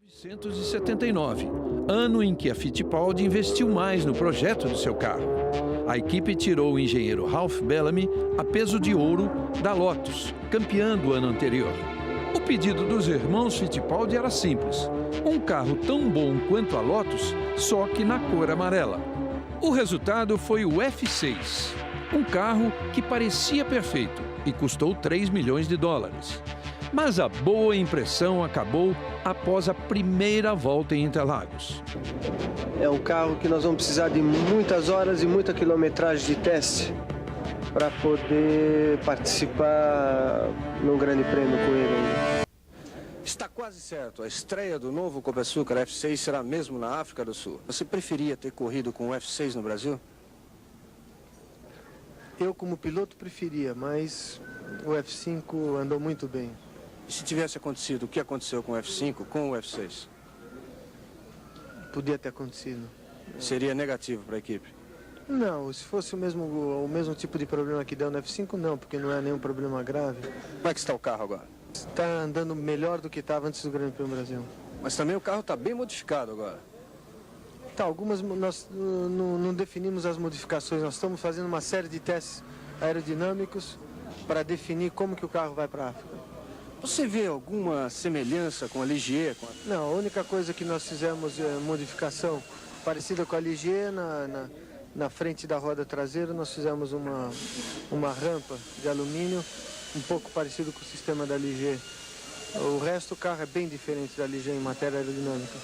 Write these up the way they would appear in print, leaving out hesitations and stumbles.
1979, ano em que a Fittipaldi investiu mais no projeto do seu carro. A equipe tirou o engenheiro Ralph Bellamy a peso de ouro da Lotus, campeã do ano anterior. O pedido dos irmãos Fittipaldi era simples: um carro tão bom quanto a Lotus, só que na cor amarela. O resultado foi o F6, um carro que parecia perfeito e custou 3 milhões de dólares. Mas a boa impressão acabou após a primeira volta em Interlagos. É um carro que nós vamos precisar de muitas horas e muita quilometragem de teste para poder participar num grande prêmio com ele. Está quase certo, a estreia do novo Copersucar F6 será mesmo na África do Sul. Você preferia ter corrido com o F6 no Brasil? Eu, como piloto, preferia, mas o F5 andou muito bem. E se tivesse acontecido o que aconteceu com o F5 com o F6? Podia ter acontecido. Seria negativo para a equipe? Não, se fosse o mesmo tipo de problema que deu no F5, não, porque não é nenhum problema grave. Como é que está o carro agora? Está andando melhor do que estava antes do Grande Prêmio Brasil. Mas também o carro está bem modificado agora. Tá, algumas nós não definimos as modificações, nós estamos fazendo uma série de testes aerodinâmicos para definir como que o carro vai para a África. Você vê alguma semelhança com a Ligier? Não, a única coisa que nós fizemos é modificação parecida com a Ligier, na frente da roda traseira nós fizemos uma rampa de alumínio, um pouco parecido com o sistema da Ligier. O resto do carro é bem diferente da Ligier em matéria aerodinâmica.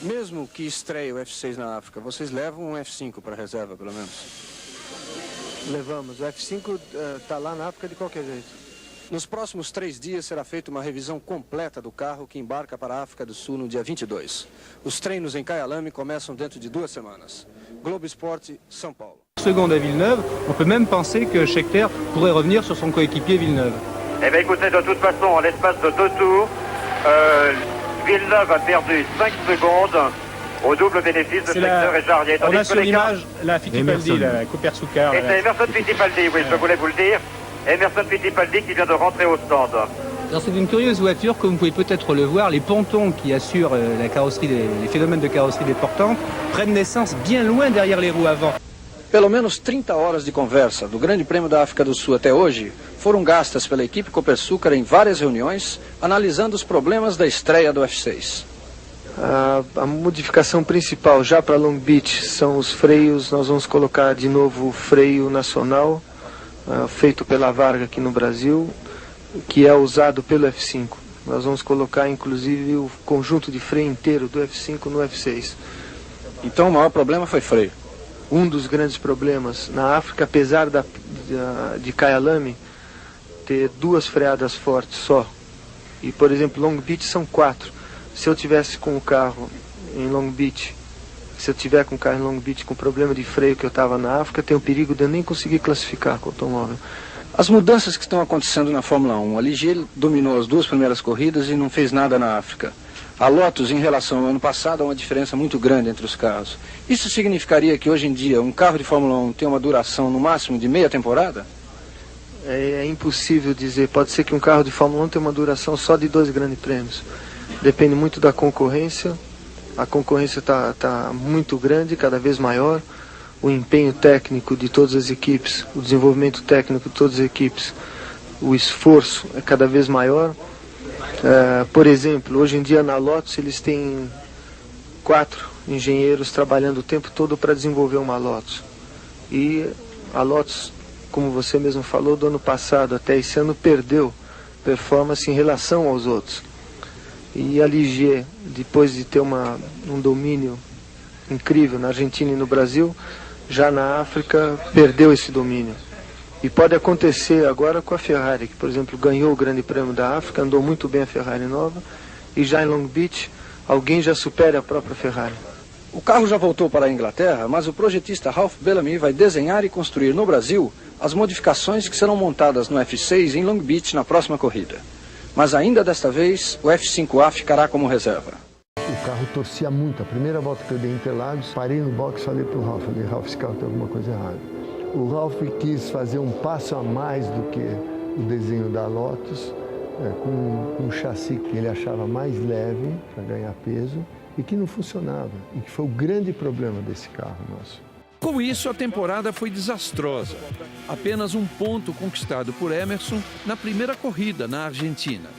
Mesmo que estreie o F6 na África, vocês levam um F5 para reserva, pelo menos? Levamos. O F5 está lá na África de qualquer jeito. Nos próximos 3 dias será feita uma revisão completa do carro que embarca para a África do Sul no dia 22. Os treinos em Kyalami começam dentro de 2 semanas. Globo Esporte, São Paulo. Seconde à Villeneuve, on peut même penser que Scheckter pourrait revenir sur son coéquipier Villeneuve. Eh bien écoutez, de toute façon, en l'espace de 2 tours, Villeneuve a perdu 5 secondes au double bénéfice de Scheckter et Jarier. On a sur l'image la Fittipaldi, la Copersucar. Et c'est Emerson Fittipaldi, oui, je voulais vous le dire. Emerson Fittipaldi qui vient de rentrer au stand. Alors c'est une curieuse voiture, comme vous pouvez peut-être le voir, les pontons qui assurent la carrosserie, les phénomènes de carrosserie des portantes prennent naissance bien loin derrière les roues avant. Pelo menos 30 horas de conversa do Grande Prêmio da África do Sul até hoje foram gastas pela equipe Copersucar em várias reuniões, analisando os problemas da estreia do F6. A modificação principal já para Long Beach são os freios. Nós vamos colocar de novo o freio nacional, feito pela Varga aqui no Brasil, que é usado pelo F5. Nós vamos colocar inclusive o conjunto de freio inteiro do F5 no F6. Então o maior problema foi freio. Um dos grandes problemas na África, apesar de Kyalami ter 2 freadas fortes só, e por exemplo Long Beach são 4. Se eu tivesse com o carro em Long Beach, se eu tiver com o carro em Long Beach com problema de freio que eu estava na África, tem o perigo de eu nem conseguir classificar com o automóvel. As mudanças que estão acontecendo na Fórmula 1, a Ligier dominou as 2 primeiras corridas e não fez nada na África. A Lotus, em relação ao ano passado, há uma diferença muito grande entre os carros. Isso significaria que hoje em dia um carro de Fórmula 1 tem uma duração no máximo de meia temporada? É impossível dizer. Pode ser que um carro de Fórmula 1 tenha uma duração só de 2 grandes prêmios. Depende muito da concorrência. A concorrência está muito grande, cada vez maior. O empenho técnico de todas as equipes, o desenvolvimento técnico de todas as equipes, o esforço é cada vez maior. Por exemplo, hoje em dia na Lotus eles têm 4 engenheiros trabalhando o tempo todo para desenvolver uma Lotus. E a Lotus, como você mesmo falou, do ano passado até esse ano perdeu performance em relação aos outros. E a Ligier, depois de ter um domínio incrível na Argentina e no Brasil, já na África perdeu esse domínio. E pode acontecer agora com a Ferrari, que por exemplo ganhou o Grande Prêmio da África, andou muito bem a Ferrari nova, e já em Long Beach alguém já supera a própria Ferrari. O carro já voltou para a Inglaterra, mas o projetista Ralph Bellamy vai desenhar e construir no Brasil as modificações que serão montadas no F6 em Long Beach na próxima corrida. Mas ainda desta vez, o F5A ficará como reserva. O carro torcia muito. A primeira volta que eu dei em Interlagos, parei no box e falei para o Ralph, Ralph, esse carro tem alguma coisa errada. O Ralph quis fazer um passo a mais do que o desenho da Lotus com um chassi que ele achava mais leve para ganhar peso e que não funcionava, e que foi o grande problema desse carro nosso. Com isso, a temporada foi desastrosa. Apenas um ponto conquistado por Emerson na primeira corrida na Argentina.